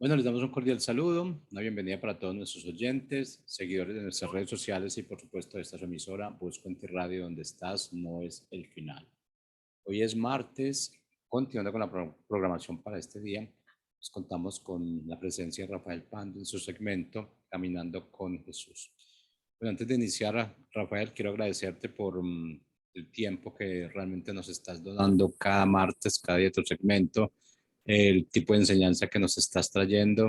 Bueno, les damos un cordial saludo, una bienvenida para todos nuestros oyentes, seguidores de nuestras redes sociales y por supuesto de esta su emisora, Busco en ti Radio, donde estás, no es el final. Hoy es martes, continuando con la programación para este día, pues contamos con la presencia de Rafael Pando en su segmento Caminando con Jesús. Bueno, antes de iniciar, Rafael, quiero agradecerte por el tiempo que realmente nos estás donando cada martes, cada día de tu segmento, el tipo de enseñanza que nos estás trayendo.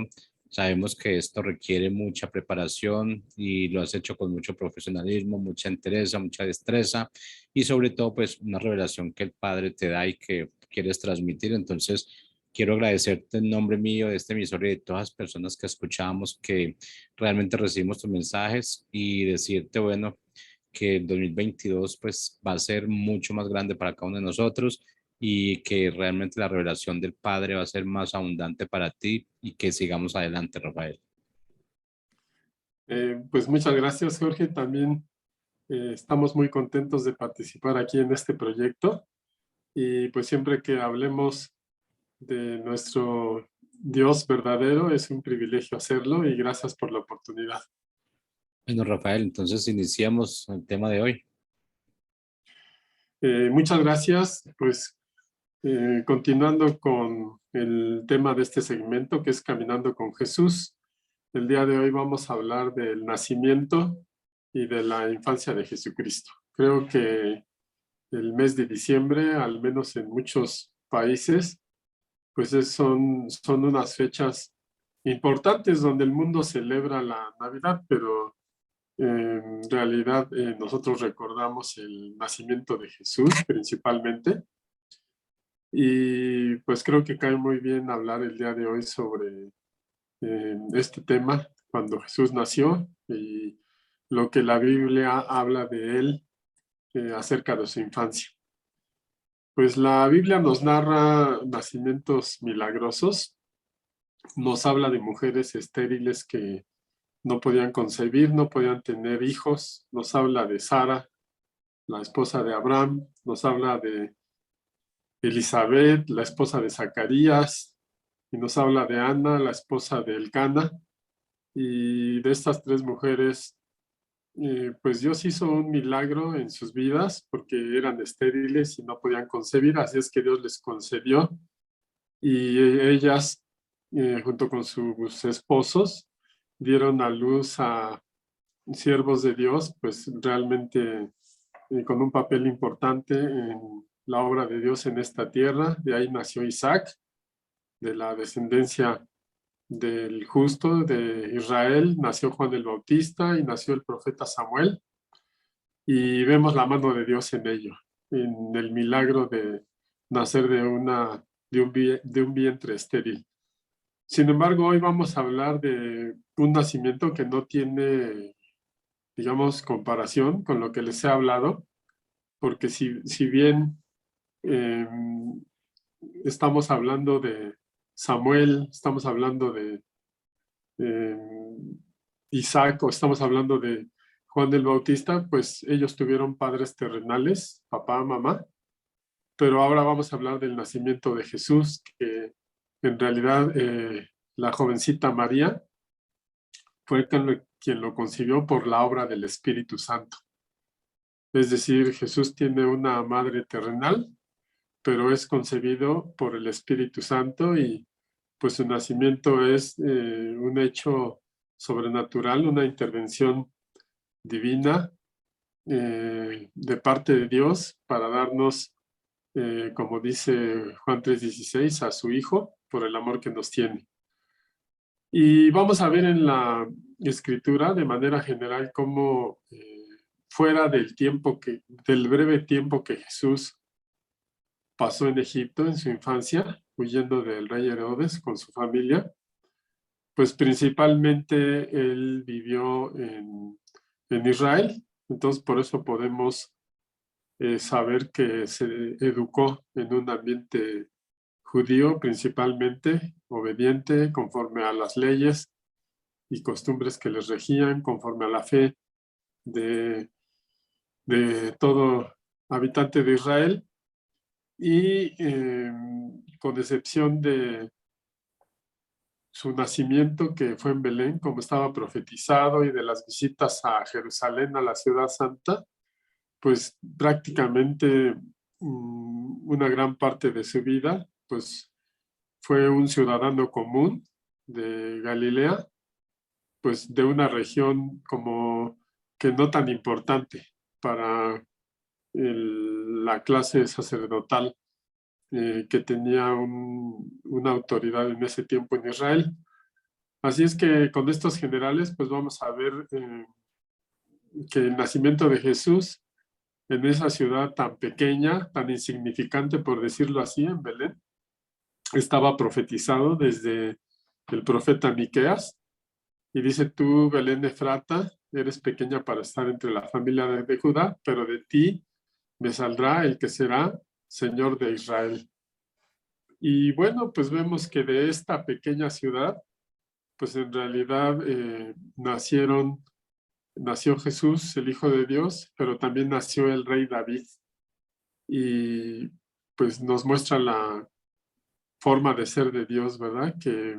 Sabemos que esto requiere mucha preparación y lo has hecho con mucho profesionalismo, mucha entereza, mucha destreza y sobre todo pues una revelación que el Padre te da y que quieres transmitir. Entonces, quiero agradecerte en nombre mío, de este emisor y de todas las personas que escuchamos, que realmente recibimos tus mensajes y decirte, bueno, que el 2022 pues va a ser mucho más grande para cada uno de nosotros y que realmente la revelación del Padre va a ser más abundante para ti y que sigamos adelante, Rafael. Pues muchas gracias, Jorge. También estamos muy contentos de participar aquí en este proyecto y pues siempre que hablemos de nuestro Dios verdadero es un privilegio hacerlo y gracias por la oportunidad. Bueno, Rafael, entonces iniciamos el tema de hoy. Muchas gracias. Pues continuando con el tema de este segmento que es Caminando con Jesús, el día de hoy vamos a hablar del nacimiento y de la infancia de Jesucristo. Creo que el mes de diciembre, al menos en muchos países, pues son unas fechas importantes donde el mundo celebra la Navidad, pero en realidad nosotros recordamos el nacimiento de Jesús principalmente. Y pues creo que cae muy bien hablar el día de hoy sobre este tema, cuando Jesús nació y lo que la Biblia habla de él acerca de su infancia. Pues la Biblia nos narra nacimientos milagrosos, nos habla de mujeres estériles que no podían concebir, no podían tener hijos, nos habla de Sara, la esposa de Abraham, nos habla de Elizabeth, la esposa de Zacarías, y nos habla de Ana, la esposa de Elcana, y de estas tres mujeres pues Dios hizo un milagro en sus vidas porque eran estériles y no podían concebir, así es que Dios les concedió y ellas, junto con sus esposos, dieron a luz a siervos de Dios, pues realmente con un papel importante en la obra de Dios en esta tierra. De ahí nació Isaac, de la descendencia del justo de Israel, nació Juan el Bautista y nació el profeta Samuel. Y vemos la mano de Dios en ello, en el milagro de nacer de un vientre estéril. Sin embargo, hoy vamos a hablar de un nacimiento que no tiene, digamos, comparación con lo que les he hablado, porque si bien eh, estamos hablando de Samuel, estamos hablando de eh, Isaac o estamos hablando de Juan el Bautista, pues ellos tuvieron padres terrenales, papá, mamá, pero ahora vamos a hablar del nacimiento de Jesús, que en realidad la jovencita María fue quien lo concibió por la obra del Espíritu Santo. Es decir, Jesús tiene una madre terrenal, pero es concebido por el Espíritu Santo y pues su nacimiento es un hecho sobrenatural, una intervención divina de parte de Dios para darnos, como dice Juan 3:16, a su Hijo por el amor que nos tiene. Y vamos a ver en la Escritura de manera general cómo fuera del breve tiempo que Jesús pasó en Egipto en su infancia, huyendo del rey Herodes con su familia, pues principalmente él vivió en Israel. Entonces por eso podemos saber que se educó en un ambiente judío principalmente, obediente, conforme a las leyes y costumbres que les regían, conforme a la fe de, de todo habitante de Israel. Y con excepción su nacimiento, que fue en Belén, como estaba profetizado, y de las visitas a Jerusalén, a la ciudad santa, pues prácticamente una gran parte de su vida, pues fue un ciudadano común de Galilea, pues de una región como que no tan importante para la clase sacerdotal que tenía una autoridad en ese tiempo en Israel. Así es que con estos generales, pues vamos a ver que el nacimiento de Jesús en esa ciudad tan pequeña, tan insignificante, por decirlo así, en Belén, estaba profetizado desde el profeta Miqueas, y dice: tú, Belén Efrata, eres pequeña para estar entre la familia de Judá, pero de ti me saldrá el que será Señor de Israel. Y bueno, pues vemos que de esta pequeña ciudad, pues en realidad nació Jesús, el Hijo de Dios, pero también nació el rey David. Y pues nos muestra la forma de ser de Dios, ¿verdad? Que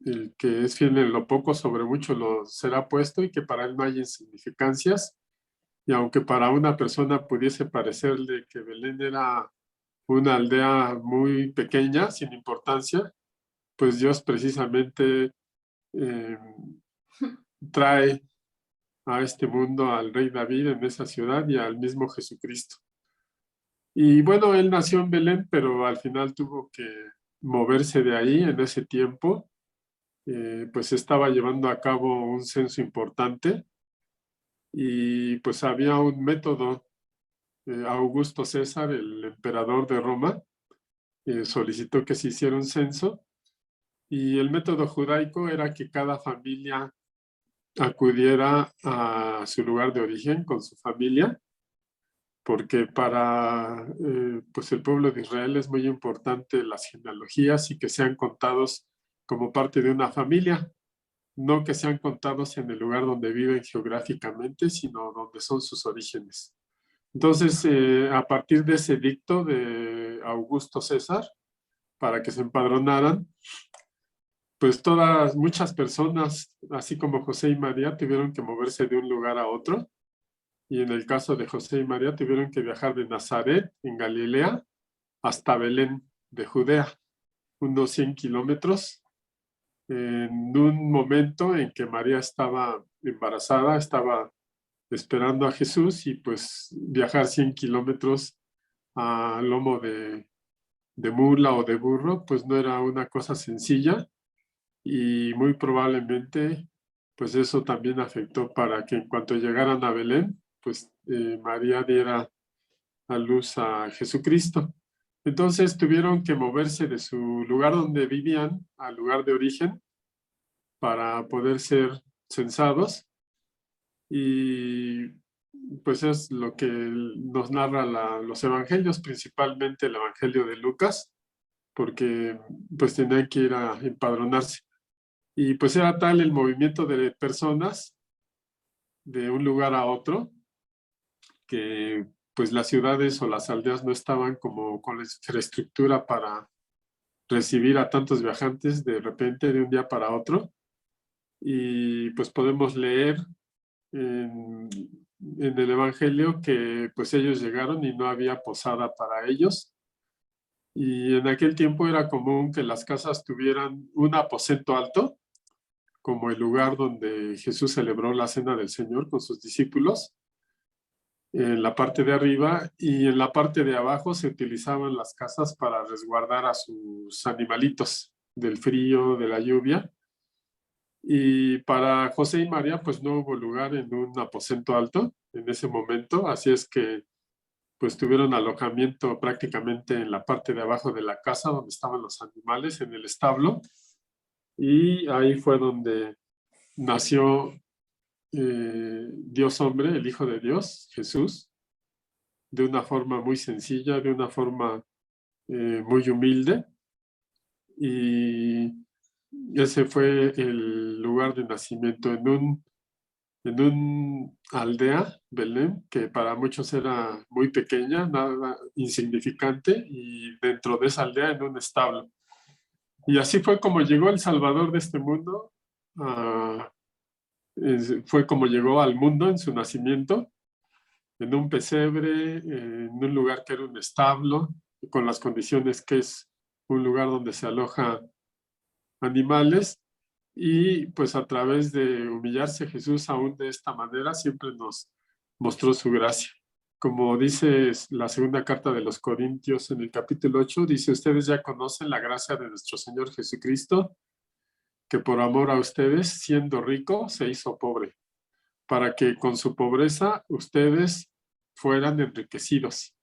el que es fiel en lo poco, sobre mucho lo será puesto, y que para él no hay insignificancias. Y aunque para una persona pudiese parecerle que Belén era una aldea muy pequeña, sin importancia, pues Dios precisamente trae a este mundo al rey David en esa ciudad y al mismo Jesucristo. Y bueno, él nació en Belén, pero al final tuvo que moverse de ahí en ese tiempo. Pues estaba llevando a cabo un censo importante, y pues había un método. Augusto César, el emperador de Roma, solicitó que se hiciera un censo, y el método judaico era que cada familia acudiera a su lugar de origen con su familia, porque para pues el pueblo de Israel es muy importante las genealogías y que sean contados como parte de una familia, no que sean contados en el lugar donde viven geográficamente, sino donde son sus orígenes. Entonces, a partir de ese edicto de Augusto César, para que se empadronaran, pues muchas personas, así como José y María, tuvieron que moverse de un lugar a otro. Y en el caso de José y María, tuvieron que viajar de Nazaret, en Galilea, hasta Belén de Judea, unos 100 kilómetros, en un momento en que María estaba embarazada, estaba esperando a Jesús, y pues viajar 100 kilómetros a lomo de mula o de burro, pues no era una cosa sencilla, y muy probablemente pues eso también afectó para que en cuanto llegaran a Belén, pues María diera a luz a Jesucristo. Entonces tuvieron que moverse de su lugar donde vivían al lugar de origen para poder ser censados, y pues es lo que nos narra los evangelios, principalmente el evangelio de Lucas, porque pues tenían que ir a empadronarse. Y pues era tal el movimiento de personas de un lugar a otro, que pues las ciudades o las aldeas no estaban como con la infraestructura para recibir a tantos viajantes de repente de un día para otro. Y pues podemos leer en el Evangelio que pues ellos llegaron y no había posada para ellos. Y en aquel tiempo era común que las casas tuvieran un aposento alto, como el lugar donde Jesús celebró la cena del Señor con sus discípulos, en la parte de arriba, y en la parte de abajo se utilizaban las casas para resguardar a sus animalitos del frío, de la lluvia. Y para José y María, pues no hubo lugar en un aposento alto en ese momento, así es que pues tuvieron alojamiento prácticamente en la parte de abajo de la casa donde estaban los animales, en el establo, y ahí fue donde nació Dios hombre, el Hijo de Dios, Jesús, de una forma muy sencilla, de una forma muy humilde, y ese fue el lugar de nacimiento en un aldea, Belén, que para muchos era muy pequeña, nada insignificante, y dentro de esa aldea en un establo. Y así fue como llegó el Salvador de este mundo, fue como llegó al mundo en su nacimiento, en un pesebre, en un lugar que era un establo, con las condiciones que es un lugar donde se aloja animales, y pues a través de humillarse Jesús aún de esta manera siempre nos mostró su gracia. Como dice la segunda carta de los Corintios en el capítulo 8, dice: ustedes ya conocen la gracia de nuestro Señor Jesucristo, que por amor a ustedes, siendo rico, se hizo pobre, para que con su pobreza ustedes fueran enriquecidos.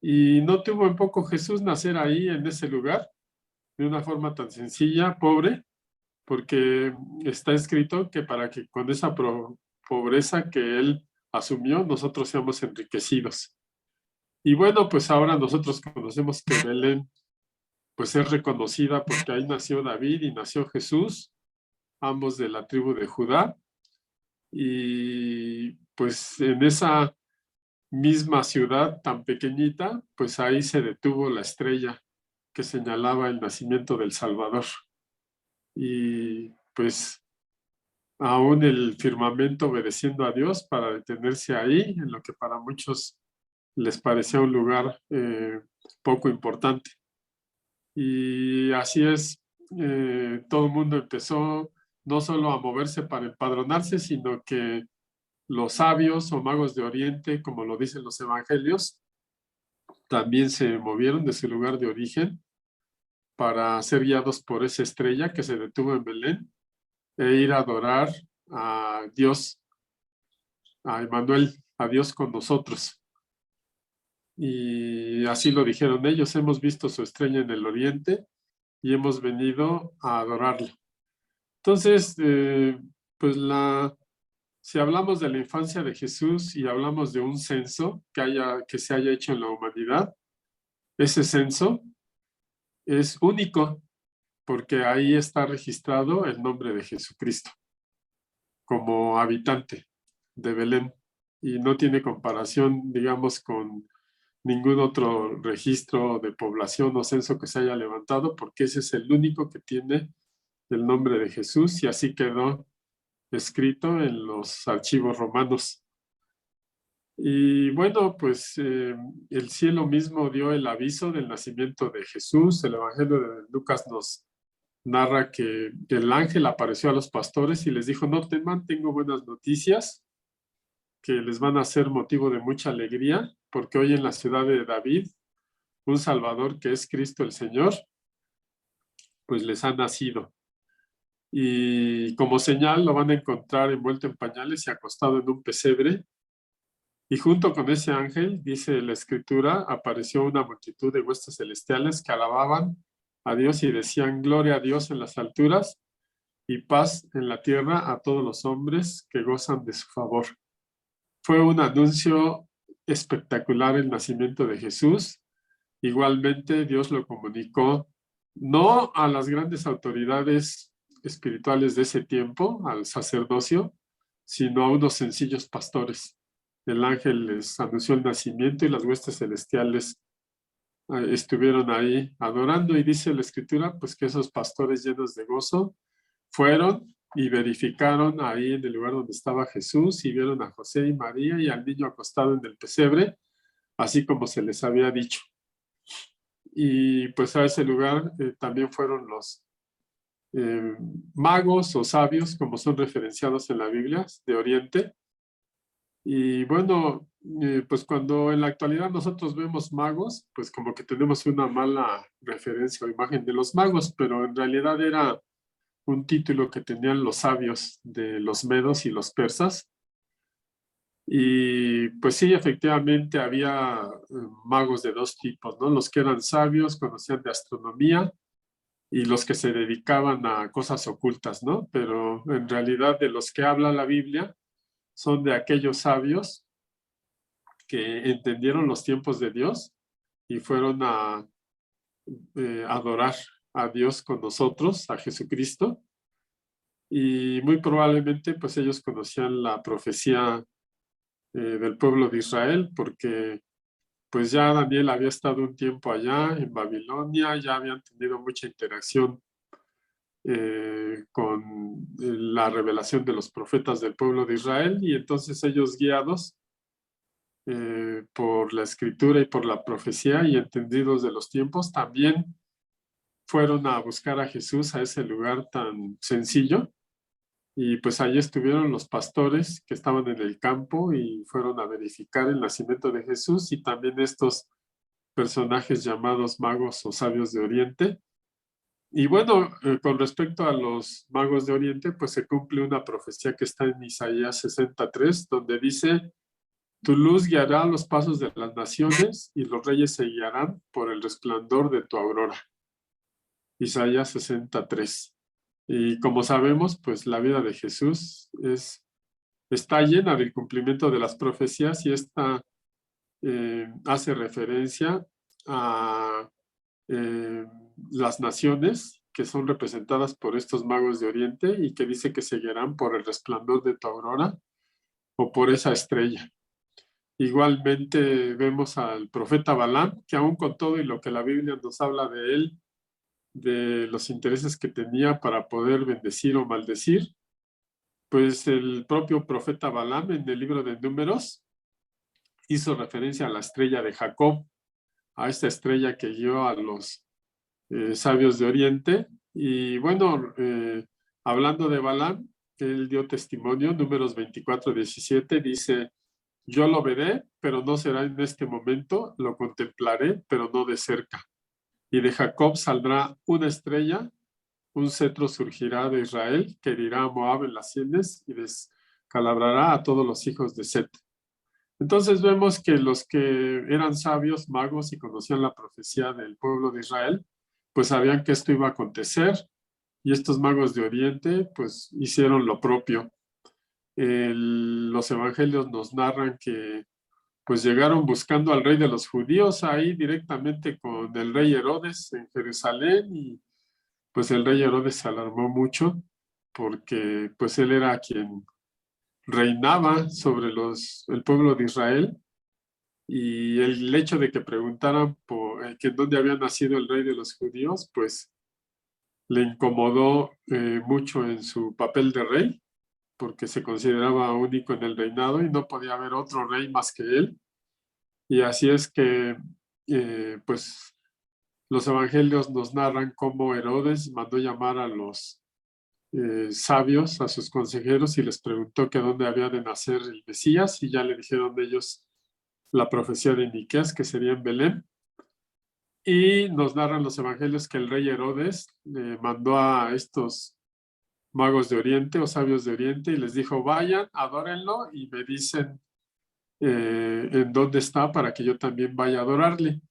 Y no tuvo en poco Jesús nacer ahí en ese lugar, de una forma tan sencilla, pobre, porque está escrito que para que con esa pobreza que él asumió, nosotros seamos enriquecidos. Y bueno, pues ahora nosotros conocemos que Belén pues es reconocida porque ahí nació David y nació Jesús, ambos de la tribu de Judá. Y pues en esa misma ciudad tan pequeñita, pues ahí se detuvo la estrella que señalaba el nacimiento del Salvador. Y pues aún el firmamento obedeciendo a Dios para detenerse ahí, en lo que para muchos les parecía un lugar poco importante. Y así es, todo el mundo empezó no solo a moverse para empadronarse, sino que los sabios o magos de Oriente, como lo dicen los evangelios, también se movieron de su lugar de origen para ser guiados por esa estrella que se detuvo en Belén e ir a adorar a Dios, a Emmanuel, a Dios con nosotros. Y así lo dijeron ellos: hemos visto su estrella en el oriente y hemos venido a adorarlo. Entonces, pues si hablamos de la infancia de Jesús y hablamos de un censo que se haya hecho en la humanidad, ese censo es único porque ahí está registrado el nombre de Jesucristo como habitante de Belén y no tiene comparación, digamos, con ningún otro registro de población o censo que se haya levantado, porque ese es el único que tiene el nombre de Jesús y así quedó escrito en los archivos romanos. Y bueno, pues el cielo mismo dio el aviso del nacimiento de Jesús. El Evangelio de Lucas nos narra que el ángel apareció a los pastores y les dijo: no teman, tengo buenas noticias que les van a ser motivo de mucha alegría, porque hoy en la ciudad de David, un Salvador que es Cristo el Señor, pues les ha nacido. Y como señal lo van a encontrar envuelto en pañales y acostado en un pesebre. Y junto con ese ángel, dice la Escritura, apareció una multitud de huestes celestiales que alababan a Dios y decían: gloria a Dios en las alturas y paz en la tierra a todos los hombres que gozan de su favor. Fue un anuncio espectacular el nacimiento de Jesús. Igualmente Dios lo comunicó no a las grandes autoridades espirituales de ese tiempo, al sacerdocio, sino a unos sencillos pastores. El ángel les anunció el nacimiento y las huestes celestiales estuvieron ahí adorando, y dice la Escritura pues que esos pastores llenos de gozo fueron y verificaron ahí en el lugar donde estaba Jesús y vieron a José y María y al niño acostado en el pesebre, así como se les había dicho. Y pues a ese lugar también fueron los magos o sabios, como son referenciados en la Biblia, de Oriente. Y bueno, pues cuando en la actualidad nosotros vemos magos, pues como que tenemos una mala referencia o imagen de los magos, pero en realidad era un título que tenían los sabios de los medos y los persas. Y pues sí, efectivamente había magos de dos tipos, ¿no? Los que eran sabios, conocían de astronomía, y los que se dedicaban a cosas ocultas, ¿no? Pero en realidad de los que habla la Biblia son de aquellos sabios que entendieron los tiempos de Dios y fueron a adorar a Dios con nosotros, a Jesucristo. Y muy probablemente pues ellos conocían la profecía del pueblo de Israel, porque pues ya Daniel había estado un tiempo allá en Babilonia, ya habían tenido mucha interacción con la revelación de los profetas del pueblo de Israel, y entonces ellos, guiados por la escritura y por la profecía y entendidos de los tiempos, también fueron a buscar a Jesús a ese lugar tan sencillo. Y pues allí estuvieron los pastores que estaban en el campo y fueron a verificar el nacimiento de Jesús, y también estos personajes llamados magos o sabios de Oriente. Y bueno, con respecto a los magos de Oriente, pues se cumple una profecía que está en Isaías 63, donde dice: tu luz guiará los pasos de las naciones y los reyes se guiarán por el resplandor de tu aurora. Isaías 63. Y como sabemos, pues la vida de Jesús está llena del cumplimiento de las profecías, y esta hace referencia a las naciones que son representadas por estos magos de Oriente, y que dice que se guiarán por el resplandor de tu aurora o por esa estrella. Igualmente vemos al profeta Balaam, que aún con todo y lo que la Biblia nos habla de él, de los intereses que tenía para poder bendecir o maldecir, pues el propio profeta Balaam en el libro de Números hizo referencia a la estrella de Jacob, a esta estrella que guió a los sabios de Oriente. Y bueno, hablando de Balaam, él dio testimonio, Números 24:17, dice: yo lo veré, pero no será en este momento, lo contemplaré, pero no de cerca. Y de Jacob saldrá una estrella, un cetro surgirá de Israel, que herirá a Moab en las sienes y descalabrará a todos los hijos de Set. Entonces vemos que los que eran sabios, magos y conocían la profecía del pueblo de Israel, pues sabían que esto iba a acontecer, y estos magos de Oriente pues hicieron lo propio. Los evangelios nos narran que pues llegaron buscando al rey de los judíos ahí directamente con el rey Herodes en Jerusalén, y pues el rey Herodes se alarmó mucho porque pues él era quien reinaba sobre el pueblo de Israel, y el hecho de que preguntaran por que dónde había nacido el rey de los judíos pues le incomodó mucho en su papel de rey, porque se consideraba único en el reinado y no podía haber otro rey más que él. Y así es que pues los evangelios nos narran cómo Herodes mandó llamar a los sabios, a sus consejeros, y les preguntó que dónde había de nacer el Mesías, y ya le dijeron ellos la profecía de Miqueas, que sería en Belén. Y nos narran los evangelios que el rey Herodes mandó a estos magos de Oriente o sabios de Oriente y les dijo: vayan, adórenlo y me dicen en dónde está para que yo también vaya a adorarle.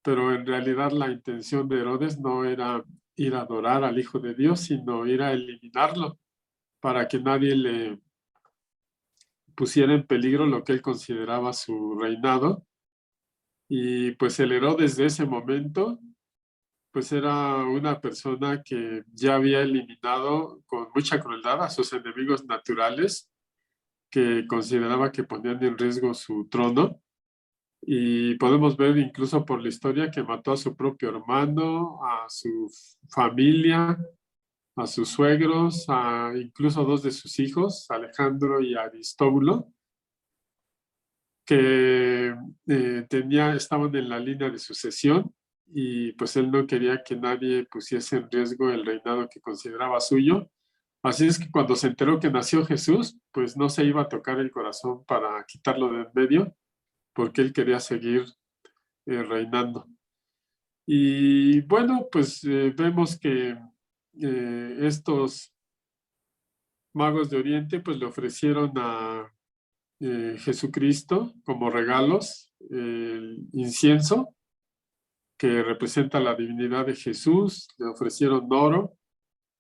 Pero en realidad la intención de Herodes no era ir a adorar al Hijo de Dios, sino ir a eliminarlo para que nadie le pusiera en peligro lo que él consideraba su reinado. Y pues el Herodes de ese momento pues era una persona que ya había eliminado con mucha crueldad a sus enemigos naturales, que consideraba que ponían en riesgo su trono. Y podemos ver incluso por la historia que mató a su propio hermano, a su familia, a sus suegros, a incluso dos de sus hijos, Alejandro y Aristóbulo, que estaban en la línea de sucesión, y pues él no quería que nadie pusiese en riesgo el reinado que consideraba suyo. Así es que cuando se enteró que nació Jesús, pues no se iba a tocar el corazón para quitarlo de en medio, porque él quería seguir reinando. Y bueno, pues vemos que estos magos de Oriente pues le ofrecieron a Jesucristo como regalos el incienso, que representa la divinidad de Jesús, le ofrecieron oro,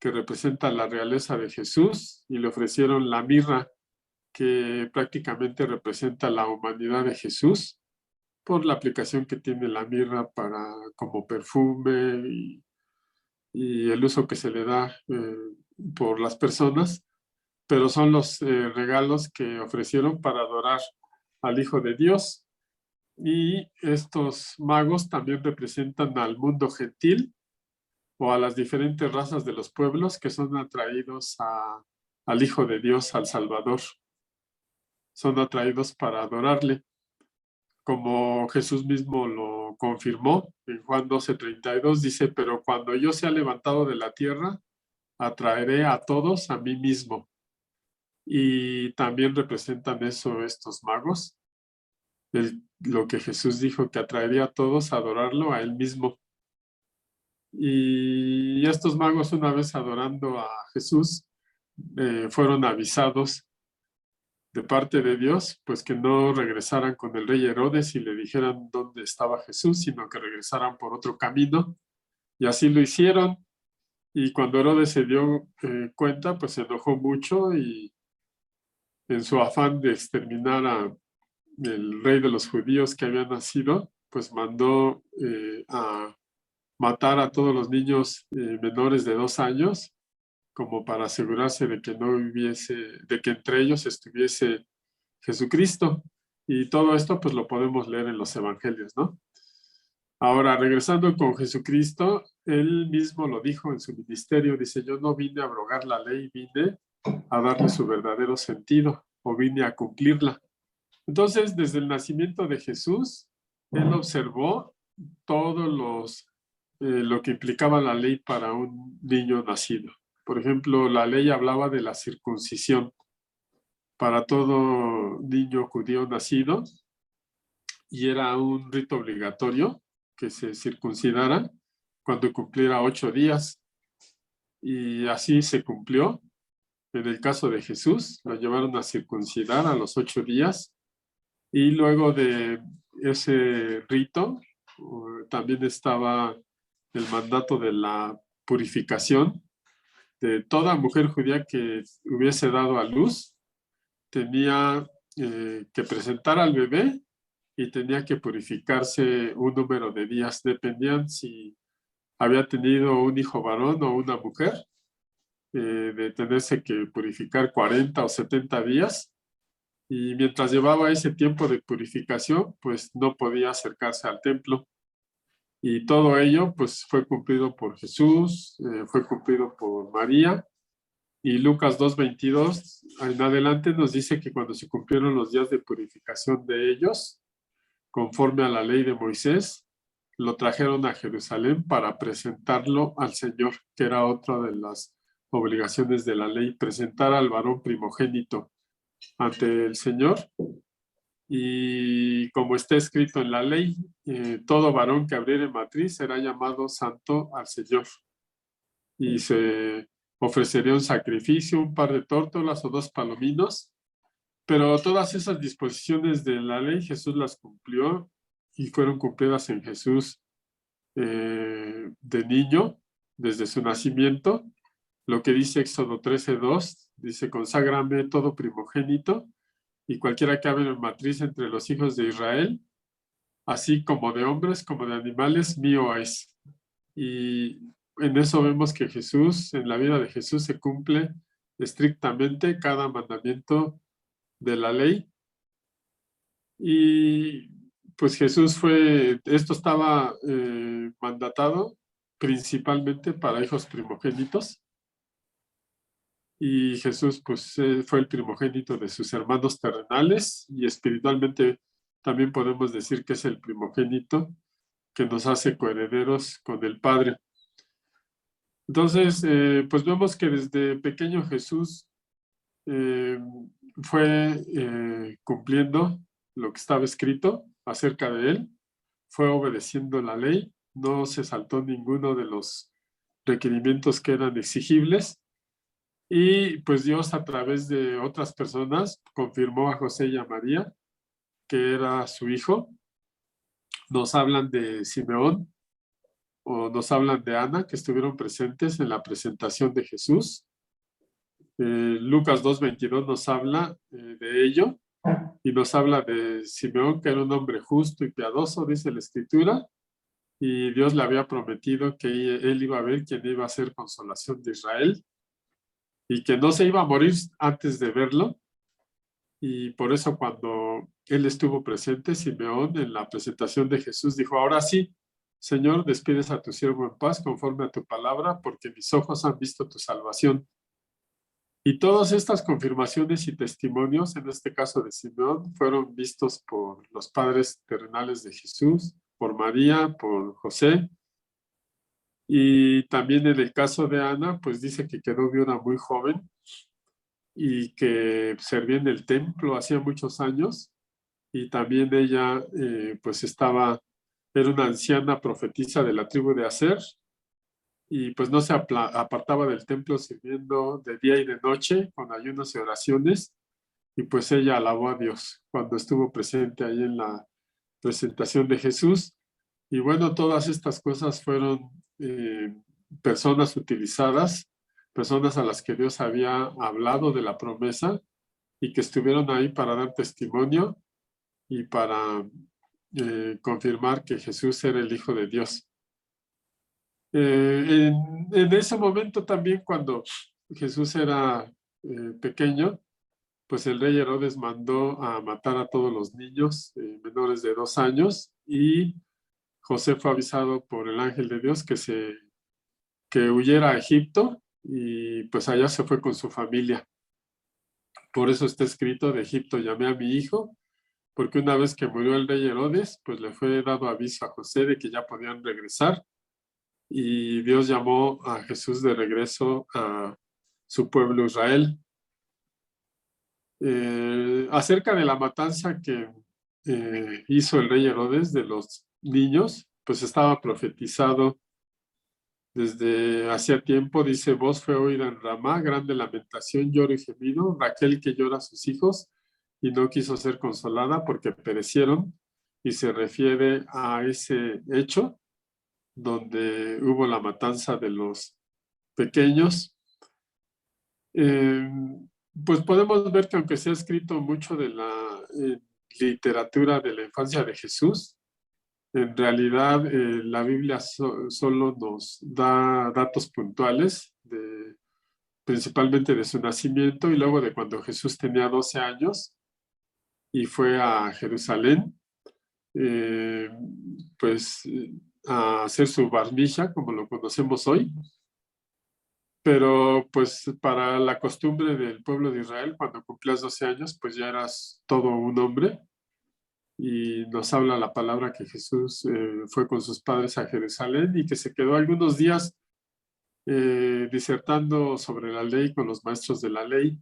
que representa la realeza de Jesús, y le ofrecieron la mirra, que prácticamente representa la humanidad de Jesús, por la aplicación que tiene la mirra como perfume y el uso que se le da por las personas. Pero son los regalos que ofrecieron para adorar al Hijo de Dios. Y estos magos también representan al mundo gentil o a las diferentes razas de los pueblos que son atraídos al Hijo de Dios, al Salvador. Son atraídos para adorarle, como Jesús mismo lo confirmó en Juan 12:32, dice, pero cuando yo sea levantado de la tierra, atraeré a todos a mí mismo. Y también representan eso estos magos, lo que Jesús dijo, que atraería a todos a adorarlo a él mismo. Y estos magos, una vez adorando a Jesús, fueron avisados de parte de Dios, pues que no regresaran con el rey Herodes y le dijeran dónde estaba Jesús, sino que regresaran por otro camino. Y así lo hicieron. Y cuando Herodes se dio cuenta, pues se enojó mucho y en su afán de exterminar al rey de los judíos que había nacido, pues mandó a matar a todos los niños menores de 2 años, como para asegurarse de que no hubiese, de que entre ellos estuviese Jesucristo. Y todo esto pues lo podemos leer en los evangelios, ¿no? Ahora, regresando con Jesucristo, él mismo lo dijo en su ministerio, dice, yo no vine a abrogar la ley, vine a darle su verdadero sentido, o vine a cumplirla. Entonces, desde el nacimiento de Jesús, él observó todo lo que implicaba la ley para un niño nacido. Por ejemplo, la ley hablaba de la circuncisión para todo niño judío nacido y era un rito obligatorio que se circuncidara cuando cumpliera 8 días. Y así se cumplió. En el caso de Jesús, lo llevaron a circuncidar a los 8 días. Y luego de ese rito, también estaba el mandato de la purificación de toda mujer judía que hubiese dado a luz. Tenía que presentar al bebé y tenía que purificarse un número de días. Dependían si había tenido un hijo varón o una mujer, de tenerse que purificar 40 o 70 días. Y mientras llevaba ese tiempo de purificación, pues no podía acercarse al templo. Y todo ello, pues fue cumplido por Jesús, fue cumplido por María. Y Lucas 2:22 en adelante nos dice que cuando se cumplieron los días de purificación de ellos, conforme a la ley de Moisés, lo trajeron a Jerusalén para presentarlo al Señor, que era otra de las obligaciones de la ley, presentar al varón primogénito ante el Señor. Y como está escrito en la ley, todo varón que abriere matriz será llamado santo al Señor. Y se ofrecería un sacrificio, un par de tórtolas o 2 palominos. Pero todas esas disposiciones de la ley Jesús las cumplió y fueron cumplidas en Jesús de niño, desde su nacimiento. Lo que dice Éxodo 13:2, dice, conságrame todo primogénito y cualquiera que abre matriz entre los hijos de Israel, así como de hombres como de animales, mío es. Y en eso vemos que Jesús, en la vida de Jesús se cumple estrictamente cada mandamiento de la ley. Y pues Jesús esto estaba mandatado principalmente para hijos primogénitos. Y Jesús pues fue el primogénito de sus hermanos terrenales y espiritualmente también podemos decir que es el primogénito que nos hace coherederos con el Padre. Entonces, pues vemos que desde pequeño Jesús fue cumpliendo lo que estaba escrito acerca de él, fue obedeciendo la ley, no se saltó ninguno de los requerimientos que eran exigibles. Y pues Dios a través de otras personas confirmó a José y a María que era su hijo. Nos hablan de Simeón o nos hablan de Ana, que estuvieron presentes en la presentación de Jesús. Lucas 2:22 nos habla de ello y nos habla de Simeón, que era un hombre justo y piadoso, dice la Escritura, y Dios le había prometido que él iba a ver quién iba a ser consolación de Israel y que no se iba a morir antes de verlo. y por eso cuando él estuvo presente, Simeón, en la presentación de Jesús, dijo, ahora sí, Señor, despides a tu siervo en paz conforme a tu palabra, porque mis ojos han visto tu salvación. Y todas estas confirmaciones y testimonios, en este caso de Simeón, fueron vistos por los padres terrenales de Jesús, por María, por José. Y también en el caso de Ana, pues dice que quedó viuda muy joven y que servía en el templo hacía muchos años. Y también ella, pues era una anciana profetisa de la tribu de Aser, y pues no se apartaba del templo sirviendo de día y de noche con ayunos y oraciones, y pues ella alabó a Dios cuando estuvo presente ahí en la presentación de Jesús. Y bueno, todas estas cosas fueron personas utilizadas, personas a las que Dios había hablado de la promesa y que estuvieron ahí para dar testimonio y para confirmar que Jesús era el Hijo de Dios. En ese momento también, cuando Jesús era pequeño, pues el rey Herodes mandó a matar a todos los niños menores de 2 años, y José fue avisado por el ángel de Dios que huyera a Egipto, y pues allá se fue con su familia. Por eso está escrito: de Egipto llamé a mi hijo, porque una vez que murió el rey Herodes, pues le fue dado aviso a José de que ya podían regresar, y Dios llamó a Jesús de regreso a su pueblo Israel. Acerca de la matanza que hizo el rey Herodes de los niños, pues estaba profetizado desde hacía tiempo. Dice: voz fue oída en Ramá, grande lamentación, lloro y gemido, Raquel que llora a sus hijos y no quiso ser consolada porque perecieron. Y se refiere a ese hecho donde hubo la matanza de los pequeños. Pues podemos ver que aunque se ha escrito mucho de la literatura de la infancia de Jesús, en realidad la Biblia solo nos da datos puntuales, principalmente de su nacimiento y luego de cuando Jesús tenía 12 años y fue a Jerusalén, pues a hacer su bar mitzvah, como lo conocemos hoy. Pero pues para la costumbre del pueblo de Israel, cuando cumplías 12 años, pues ya eras todo un hombre. Y nos habla la palabra que Jesús fue con sus padres a Jerusalén y que se quedó algunos días disertando sobre la ley con los maestros de la ley.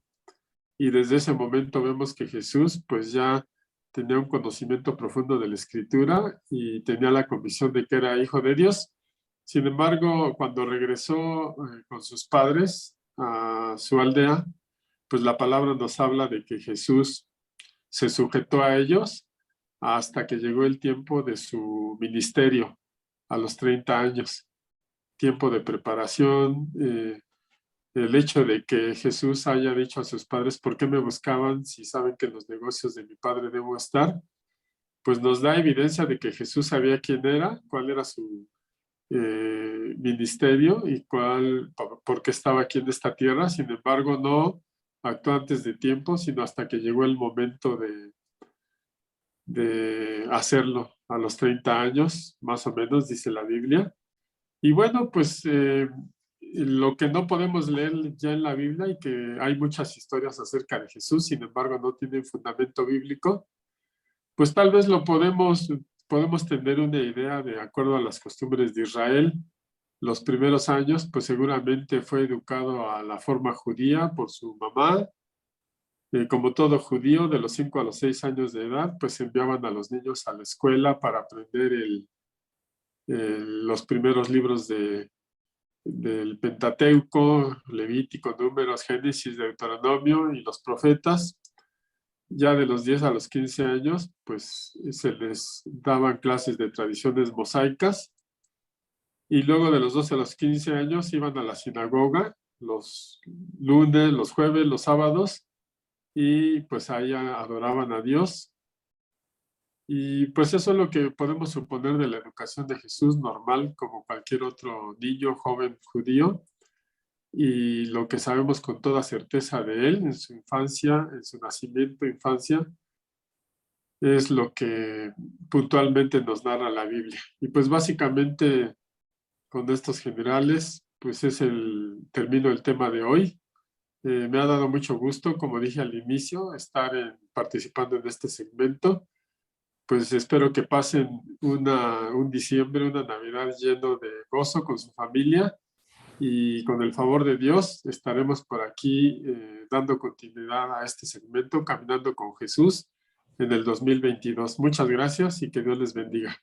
Y desde ese momento vemos que Jesús pues ya tenía un conocimiento profundo de la Escritura y tenía la convicción de que era hijo de Dios. Sin embargo, cuando regresó con sus padres a su aldea, pues la palabra nos habla de que Jesús se sujetó a ellos hasta que llegó el tiempo de su ministerio, a los 30 años. Tiempo de preparación. El hecho de que Jesús haya dicho a sus padres: ¿por qué me buscaban si saben que en los negocios de mi padre debo estar? Pues nos da evidencia de que Jesús sabía quién era, cuál era su ministerio y por qué estaba aquí en esta tierra. Sin embargo, no actuó antes de tiempo, sino hasta que llegó el momento de hacerlo, a los 30 años, más o menos, dice la Biblia. Y bueno, pues lo que no podemos leer ya en la Biblia, y que hay muchas historias acerca de Jesús, sin embargo no tienen fundamento bíblico, pues tal vez podemos tener una idea de acuerdo a las costumbres de Israel. Los primeros años, pues seguramente fue educado a la forma judía por su mamá. Como todo judío, de los 5 a los 6 años de edad, pues enviaban a los niños a la escuela para aprender los primeros libros del Pentateuco, Levítico, Números, Génesis, Deuteronomio y los profetas. Ya de los 10 a los 15 años, pues se les daban clases de tradiciones mosaicas. Y luego de los 12 a los 15 años iban a la sinagoga los lunes, los jueves, los sábados, y pues ahí adoraban a Dios. Y pues eso es lo que podemos suponer de la educación de Jesús, normal como cualquier otro niño, joven judío. y lo que sabemos con toda certeza de él en su infancia, en su nacimiento, infancia, es lo que puntualmente nos narra la Biblia. Y pues básicamente con estos generales, pues termino el tema de hoy. Me ha dado mucho gusto, como dije al inicio, participando en este segmento. Pues espero que pasen un diciembre, una Navidad lleno de gozo con su familia y con el favor de Dios estaremos por aquí dando continuidad a este segmento, Caminando con Jesús en el 2022. Muchas gracias y que Dios les bendiga.